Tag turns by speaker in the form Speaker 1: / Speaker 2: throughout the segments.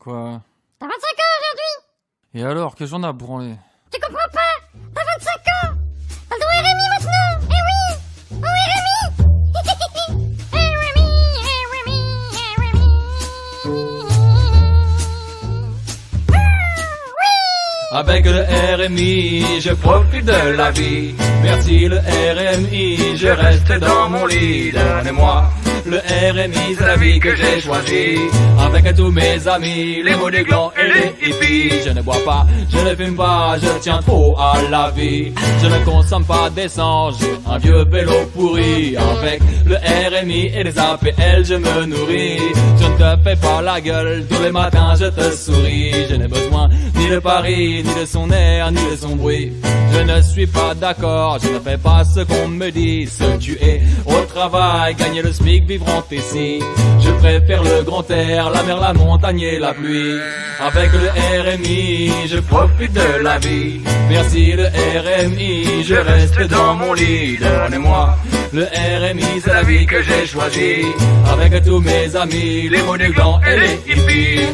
Speaker 1: quoi?
Speaker 2: T'as 25 ans aujourd'hui.
Speaker 1: Et alors, que j'en ai à branler?
Speaker 2: Tu comprends pas? T'as 25 ans. T'as le droit à RMI maintenant. Eh oui. Oh RMI.
Speaker 3: Avec le RMI, je profite de la vie. Merci le RMI, je reste dans mon lit. Donnez-moi le RMI, c'est la vie que j'ai choisie. Avec tous mes amis, les mots des glands et les hippies. Je ne bois pas, je ne fume pas, je tiens trop à la vie. Je ne consomme pas d'essence, j'ai un vieux vélo pourri. Avec le RMI et les APL, je me nourris. Je ne te fais pas la gueule, tous les matins je te souris. Je n'ai besoin ni de Paris, ni de son air, ni de son bruit. Je ne suis pas d'accord, je ne fais pas ce qu'on me dit. Se tuer au travail, gagner le SMIC, vivre en Tessie. Je préfère le grand air, la mer, la montagne et la pluie. Avec le RMI, je profite de la vie. Merci le RMI, je reste dans mon lit. Donnez-moi le RMI, c'est la vie que j'ai choisie. Avec tous mes amis, les mots des glands et les hippies.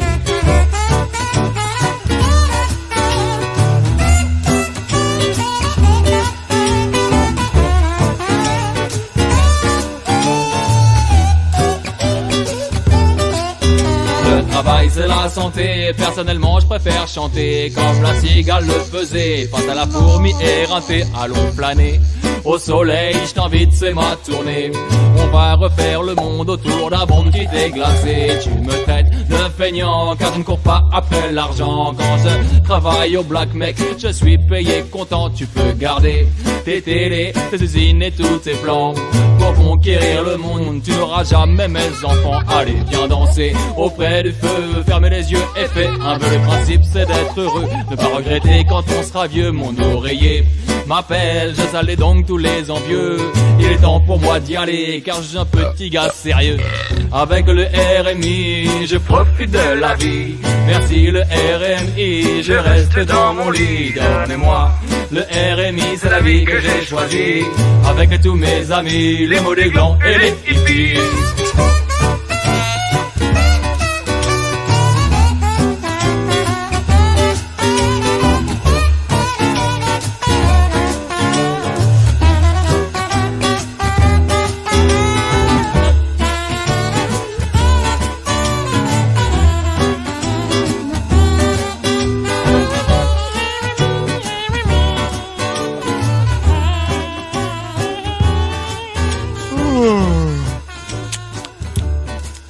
Speaker 3: Travail c'est la santé, personnellement je préfère chanter comme la cigale le faisait, face à la fourmi éreintée, allons planer. Au soleil, je t'invite, c'est ma tournée. On va refaire le monde autour d'un monde qui t'est glacé. Tu me traites de feignant car je ne cours pas après l'argent. Quand je travaille au black mec, je suis payé content. Tu peux garder tes télés, tes usines et tous tes plans. Pour conquérir le monde, tu n'auras jamais mes enfants. Allez, viens danser auprès du feu, fermez les yeux et fais un peu. Le principe c'est d'être heureux, ne pas regretter quand on sera vieux. Mon oreiller m'appelle, je salais donc tous les envieux. Il est temps pour moi d'y aller car je suis un petit gars sérieux. Avec le RMI, je profite de la vie. Merci le RMI, je reste dans mon lit. Donnez-moi le RMI, c'est la vie que j'ai choisie. Avec tous mes amis, les mots des glands et les hippies.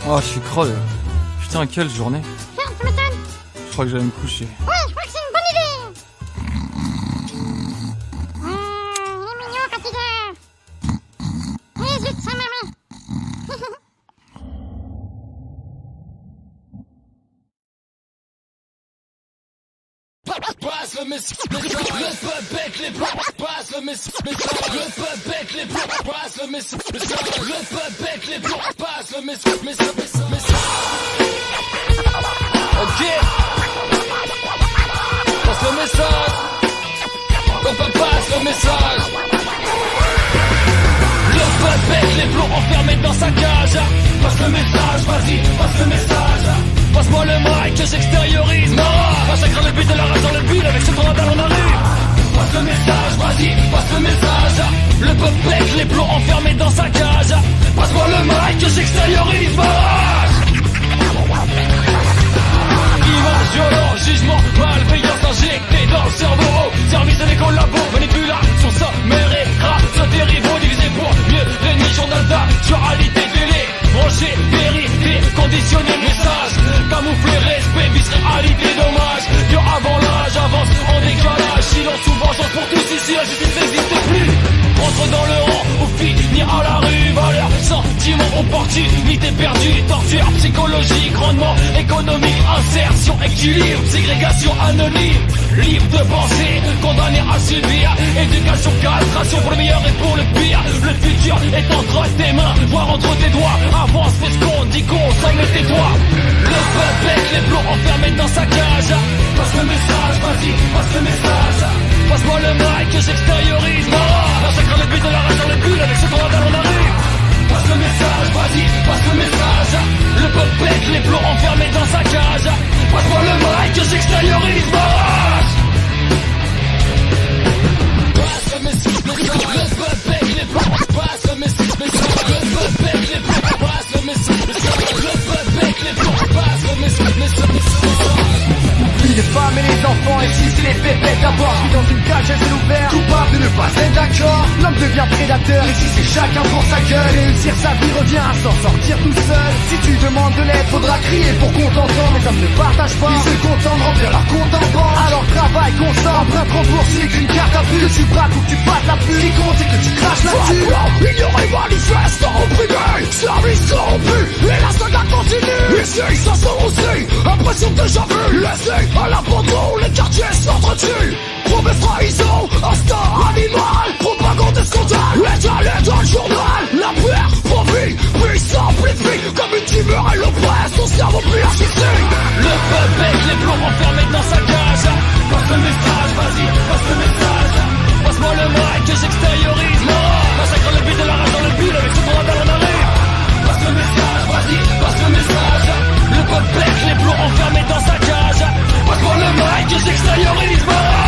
Speaker 1: Oh, je suis crevé. Putain, quelle journée.
Speaker 2: Tiens, tu m'étonnes.
Speaker 1: Je crois que j'allais me coucher.
Speaker 2: Ouais, je crois que c'est une bonne idée. Il est mignon quand il dort. Eh zut, sa maman.
Speaker 3: Passe le message, le peuple avec les plombs. Passe le message, le peuple avec les plombs. Passe le message, le peuple avec les plombs. Passe le message. Ok. Passe le message. Papa passe le message. Le peuple avec les plombs enfermé dans sa cage. Passe le message, vas-y, passe le message. Passe-moi le mic que j'extériorise. Massacre le but de la rage dans le but avec ce qu'on a dans la rue. Passe le message, vas-y, passe le message. Le peuple pète les plombs enfermés dans sa cage. Passe-moi le mic que j'extériorise. Ma rage. Image, violence, jugement, malveillance injectée dans le cerveau. Service de collabos, manipulation sommaire et grave. Dérivaux divisés pour mieux régner. Journal d'actualité, télé, branché, vérité, conditionné, message. Camoufler, respect, vice, réalité, dommage. Vieux avant l'âge, avance en décalage. Silence ou vengeance pour tous ici, la justice n'existe plus. Rentre dans le rang ou finir à la rue. Valeur, sentiment, opportunité perdue. Torture, psychologie, grandement économique. Insertion, équilibre, ségrégation anonyme. Libre de penser, condamné à subir. Éducation, castration pour le meilleur et pour le pire. Le futur est entre tes mains, voire entre tes doigts. Avance, fais ce qu'on dit, consomme et tais-toi. Le peuple avec les plombs enfermés dans sa cage. Passe le message, vas-y, passe le message. Passe-moi le mic que j'extériorise. Massacre le but de la rage dans le but avec ce qu'on a dans la rue. Passe le message, vas-y, passe le message. Le peuple avec les plombs enfermés dans sa cage. Passe-moi le mic que j'extériorise ma rage. Passe le message, le peuple pète les plombs. Passe le message, le peuple pète les plombs. Passe le message, le peuple pète les plombs. Passe le message,
Speaker 4: les femmes et les enfants, et si c'est les pépettes d'abord. Puis dans une cage à ciel ouvert, coupable de ne pas être d'accord. L'homme devient prédateur, ici c'est chacun pour sa gueule. Réussir sa vie revient à s'en sortir tout seul. Si tu demandes de l'aide, faudra crier pour qu'on t'entende. Les hommes ne partagent pas, ils se contentent de remplir leur compte en banque. Alors travaille, consent, emprunte, rembourse, écris une carte à vue. Que tu braques ou que tu passes la pluie, ce qui compte c'est que tu craches là-dessus.
Speaker 5: Ignorez manifestants opprimés, service corrompu, et la saga continue. Ici ça sort aussi, impression déjà vue. Laissez à l'abandon, les quartiers s'entretuent. Promesse trahison, instinct animal, propagande et scandale. Étalé dans le journal, la peur, profit, puis s'amplifie. Comme une tumeur, elle oppresse, ton cerveau plus assisté.
Speaker 3: le peuple pète les plombs enfermé dans sa cage. Passe le message, vas-y, passe le message. Passe-moi le mic que j'extériorise ma rage. Massacre le beat de la rage dans le pile, avec ce qu'on appelle on arrive. Passe le message, vas-y, passe le message. Le peuple pète les plombs enfermé dans sa cage. Passe-moi le mic que j'extériorise ma rage.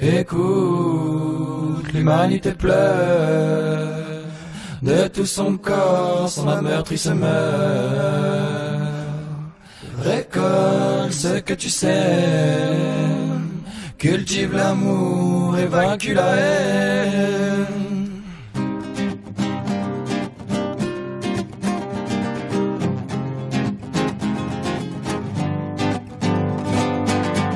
Speaker 1: Écoute, l'humanité pleure, de tout son corps, son âme meurtrie se meurt. Récolte ce que tu sèmes, cultive l'amour et vaincu la haine.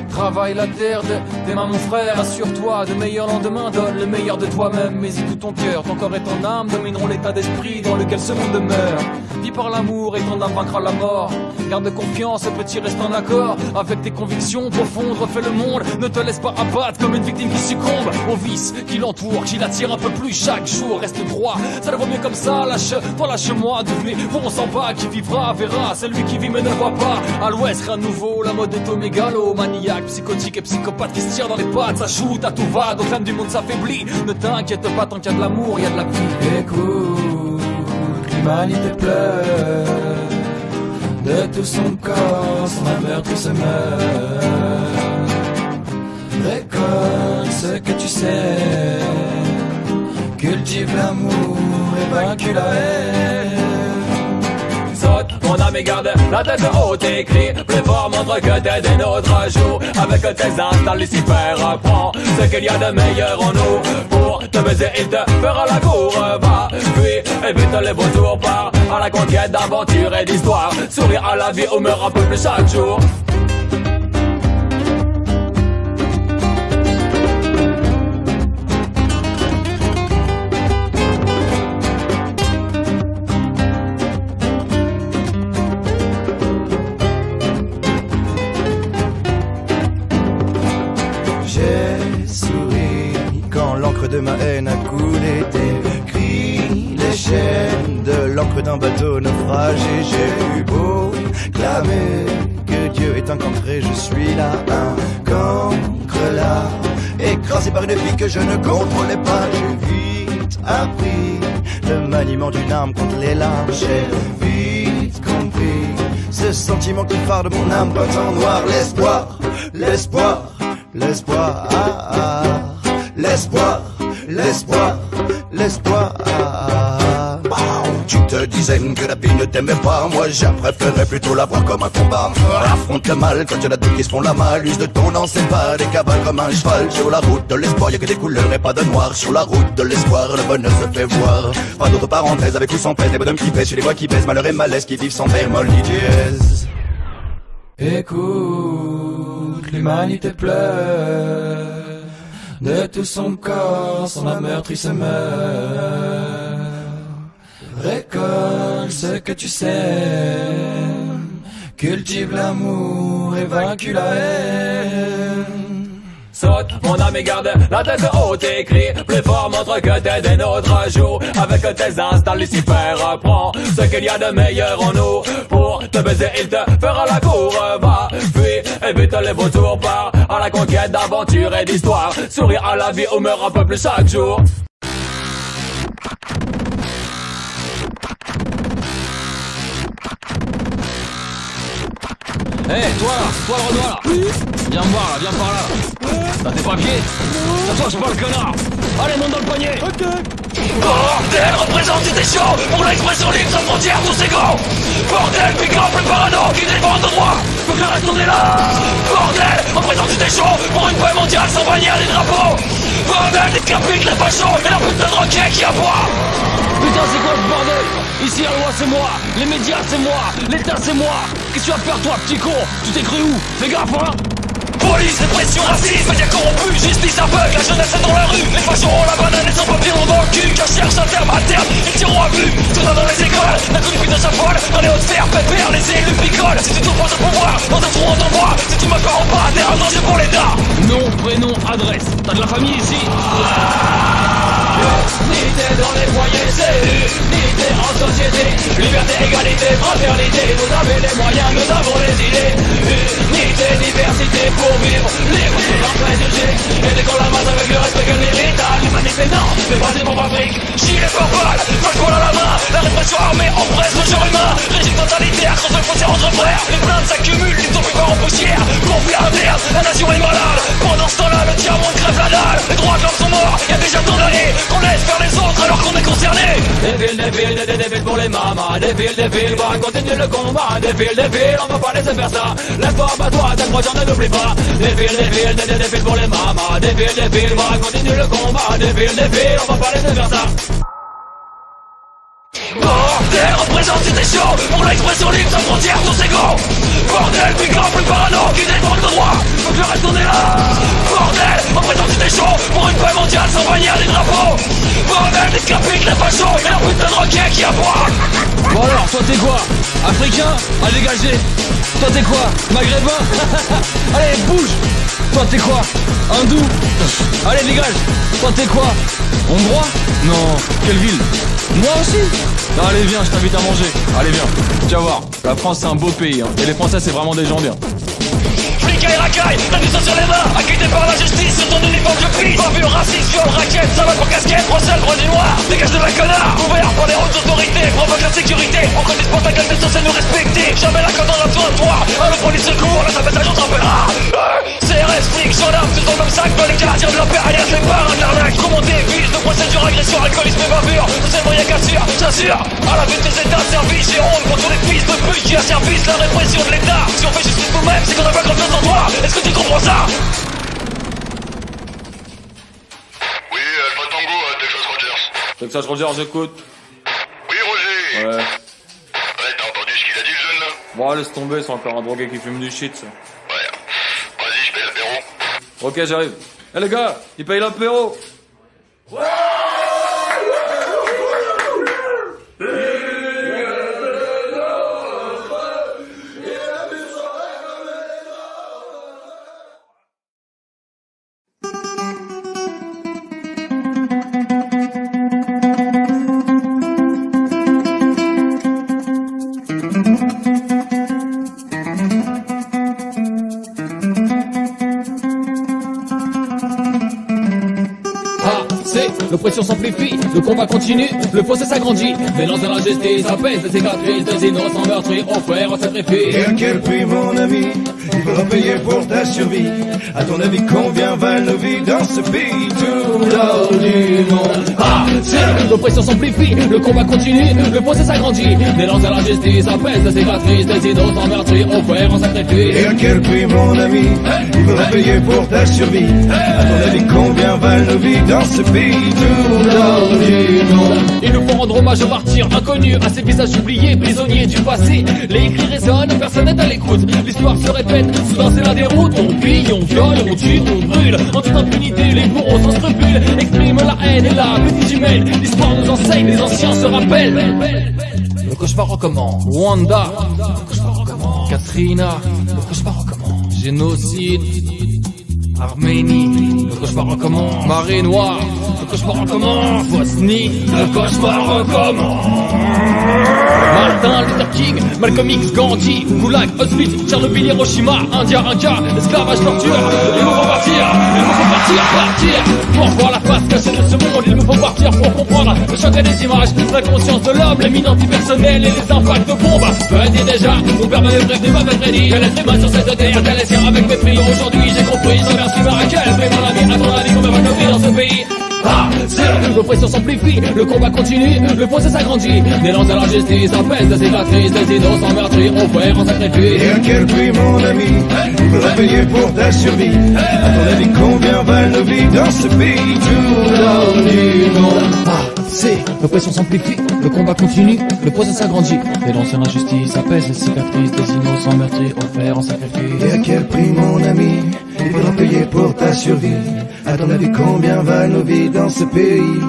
Speaker 3: Travaille la terre des mains mon frère, assure-toi de meilleurs lendemains, donne le meilleur de toi-même, mais y tout ton cœur, ton corps et ton âme domineront l'état d'esprit dans lequel ce monde demeure. Vis par l'amour et ton âme vaincra la mort. Garde confiance, petit reste en accord avec tes convictions profondes, refais le monde. Ne te laisse pas abattre comme une victime qui succombe aux vices qui l'entourent, qui l'attire un peu plus chaque jour. Reste droit, ça ne vaut mieux comme ça, lâche-toi, lâche-moi. Devenez, on s'en va, qui vivra verra, celui qui vit mais ne voit pas. À l'ouest, rien de nouveau, la mode est au mégalo, maniaque, psychotique et psychopathe qui se tire dans les pattes. Ça shoot à tout va, donc l'âme du monde s'affaiblit. Ne t'inquiète pas, tant qu'il y a de l'amour, il y a de la vie.
Speaker 1: Écoute, l'humanité pleure, de tout son corps, son âme meurtrie se meurt. Récolte ce que tu sais, cultive l'amour et vaincu la haine.
Speaker 3: Saute, mon âme et garde la tête haute et crie plus fort, montre que t'es des nôtres. Joue avec tes instincts, Lucifer apprend ce qu'il y a de meilleur en nous. Pour te baiser, il te fera la cour. Va, puis évite les vautours, part à la conquête d'aventures et d'histoire. Sourire à la vie ou meurt un peu plus chaque jour.
Speaker 6: De ma haine a coulé des cris, les chaînes de l'encre d'un bateau naufragé. J'ai eu beau clamer que Dieu est un cancre, je suis là, un cancre là, écrasé par une vie que je ne contrôlais pas. J'ai vite appris le maniement d'une arme contre les larmes. J'ai vite compris ce sentiment qui phare de mon âme peinte en noir. L'espoir, l'espoir, l'espoir, ah, ah. L'espoir, l'espoir, l'espoir. Tu te disais que la vie ne t'aimait pas. Moi j'ai préféré plutôt la voir comme un combat. Affronte le mal quand y'en a deux qui se font la malle. Use de ton lance et pas des cavales comme un cheval. Sur la route de l'espoir, y'a que des couleurs et pas de noir. Sur la route de l'espoir, le bonheur se fait voir. Pas d'autres parenthèses avec ou sans peine. Des bonhommes qui pèsent, chez les voix qui baissent. Malheur et malaise qui vivent sans bémol ni dièse.
Speaker 1: Écoute, l'humanité pleure, de tout son corps, son âme meurtrie se meurt. Récolte ce que tu sais, cultive l'amour et vaincu la haine.
Speaker 3: saute, mon ami garde la tête haute et crie plus fort, montre que t'es des nôtres. Joue avec tes instincts, Lucifer prend ce qu'il y a de meilleur en nous. Pour te baiser il te fera la cour. Va, fuis, évite les vautours, part à la conquête d'aventure et d'histoire. Sourire à la vie ou meurt un peu plus chaque jour.
Speaker 7: Hey, toi le Renoir là. Viens me voir là, viens par là. T'as tes papiers? C'est toi que je parle, connard. Allez, monte dans le poignet.
Speaker 5: Bordel, représente des chaud pour l'expression libre sans frontières, tous égaux. Bordel, piquant, plus parano, qui défend nos droits. Faut que le reste on est là. Bordel, représente des chaud pour une paix mondiale sans bannière des drapeaux. Bordel, des capiques, les fachos et la putain de roquet qui aboie.
Speaker 7: Putain, c'est quoi ce bordel? Ici la loi c'est moi, les médias c'est moi, l'État c'est moi. Qu'est-ce que tu vas faire toi, petit con? Tu t'es cru où? Fais gaffe hein.
Speaker 5: Police, répression, racisme, médias corrompus, justice aveugle, la jeunesse est dans la rue. Les fachos ont la banane et sans papier ont dans le cul. Qu'un cherche un terme à terme, ils tireront à vue. Tout ça dans les écoles, la conduite de sa folle. Dans les hautes sphères, pépère, les élus picolent. Si tu t'opposes au pouvoir, on te trouve en moi. Si tu me parles pas, t'es un danger pour l'État.
Speaker 7: Nom, prénom, adresse. T'as de la famille ici?
Speaker 3: Unité dans les foyers, c'est unité en société. Liberté, égalité, fraternité. Vous avez les moyens, nous avons les idées. Unité, diversité pour vivre libre sans préjugés. Et dès qu'on la masse avec le respect que l'héritage. L'humanité non, mais pas des bombes Afrique.
Speaker 5: Gilet purple, flashball à la main. La répression armée oppresse le genre humain. Régime totalitaire, creuse le fossé entre frères. Les plaintes s'accumulent, les taux plus en poussière. Conflit interne, la nation est malade. Pendant ce temps-là, le diamant crève la dalle. Les droits de l'homme sont morts, y'a déjà tant d'années qu'on laisse faire les autres alors qu'on est concernés.
Speaker 3: Des villes pour les mamas. Des villes, va continuer le combat. Des villes, on va pas laisser faire ça. Lève-toi, bats-toi, t'as croix, ne l'oublie pas. Des villes pour les mamas. Des villes, va continuer le combat. Des villes, on va pas laisser faire ça.
Speaker 5: Bordel, représente des chauds pour l'expression libre sans frontières, tous égaux. Bordel, piquant, plus parano, qui défend nos droits. Faut que le reste on est là. Bordel, représente des chauds pour une paix mondiale sans bannière des drapeaux. Bordel, des capiques, les fachos et la putain de roquet qui aboie.
Speaker 7: Bon alors, toi t'es quoi? Africain? À dégager. Toi t'es quoi? Maghrébin? Allez, bouge. Toi t'es quoi? Hindou? Allez, dégage. Toi t'es quoi? Hongrois? Non, quelle ville? Moi aussi. Allez viens, je t'invite à manger. Allez viens, tu vas voir, la France c'est un beau pays hein. Et les Français c'est vraiment des gens bien.
Speaker 5: Flicaille, racaille, t'as du sang sur les mains. Acquitté par la justice, sur ton uniforme je pisse. Bavure, racisme, viol, raquette, ça va pour casquette. Procès, le droit du noir, dégage de la connard. Ouvert par les hautes autorités, provoque la sécurité. On connaît pas ta gueule, t'es censé nous respecter. Jamais la cote dans la toiture. Le police secours, là ça fait on t'en fera. CRS, flic, gendarme, tous dans le même sac. Dans les gardiens de la paix, alias les parrains de l'arnaque. Commandé, vice de procédure, agression, alcoolisme et bavure. Tous ces moyens cassures, j'assure. À la vue des états de service, j'ai honte contre tous les fils de pute qui asservissent la répression de l'État. Si on fait justice nous-mêmes, c'est qu'on a pas confiance en toi. Est-ce que tu comprends ça?
Speaker 8: Oui, Alpha Tango, Texas Rogers.
Speaker 3: Texas Rogers, j'écoute.
Speaker 8: Oui, Roger.
Speaker 3: Ouais.
Speaker 8: Ouais, t'as entendu ce qu'il a dit, le jeune, là?
Speaker 3: Bon, laisse tomber, c'est encore un drogué qui fume du shit, ça.
Speaker 8: Ouais. Vas-y, je paye l'apéro.
Speaker 3: Ok, j'arrive. Eh les gars, il paye l'apéro. L'oppression s'amplifie, le combat continue, le fossé s'agrandit. Mélange de l'injustice, apaise les cicatrices des innocents meurtris, on frère, on sacrifie.
Speaker 6: Et à quel prix, mon ami, il faudra payer pour ta survie? À ton avis, combien valent nos vies dans ce pays? Tout l'or du monde.
Speaker 3: Ah, c'est l'oppression s'amplifie, le combat continue, le fossé s'agrandit. Mélange de l'injustice, apaise les cicatrices des innocents meurtris, on frère, on sacrifie.
Speaker 6: Et à quel prix, mon ami, il faudra payer pour ta survie? À ton avis, combien valent nos vies dans ce pays?
Speaker 3: Il nous faut rendre hommage aux martyrs inconnus, à ces visages oubliés, prisonniers du passé. Les cris résonnent, personne n'est à l'écoute. L'histoire se répète, soudain c'est la déroute. On pille, on viole, on tue, on brûle. En toute impunité, les bourreaux sans scrupules expriment la haine et la petite humaine. L'histoire nous enseigne, les anciens se rappellent. Le cauchemar recommence. Rwanda, le cauchemar recommence. Katrina, le cauchemar recommence. Génocide. Arménie, le cauchemar recommence. Marée Noire, le cauchemar recommence. Bosnie, le cauchemar recommence. Martin Luther King, Malcolm X, Gandhi, Goulag, Auschwitz, Tchernobyl, Hiroshima, India, Inca, esclavage, torture. Il nous faut partir, partir. Pour voir la face cachée de ce monde, il nous faut partir pour comprendre le choc des images, la conscience de l'homme, les mines antipersonnelles et les impacts de bombes. Petit déjà, mon père m'avait prévenu, m'avait prédit que l'être humain sur cette terre qu'elle laisse avec mépris. Aujourd'hui j'ai compris, je remercie Marakel, mais dans la vie, à ton avis, combien va tomber dans ce pays? L'oppression s'amplifie, le combat continue, le procès s'agrandit. Dénoncer l'injustice, apaise des cicatrices, des innocents meurtris, offerts en sacrifice.
Speaker 6: Et à quel prix, mon ami, il faudra payer pour ta survie? À ton avis, combien valent nos vies dans ce pays? Tout l'homme du monde.
Speaker 3: L'oppression s'amplifie, le combat continue, le procès s'agrandit. Dénoncer l'injustice, apaise les cicatrices, des innocents meurtris, offerts en sacrifice.
Speaker 6: Et à quel prix, mon ami, il faudra payer pour ta survie? À ton avis, combien valent nos vies dans ce pays?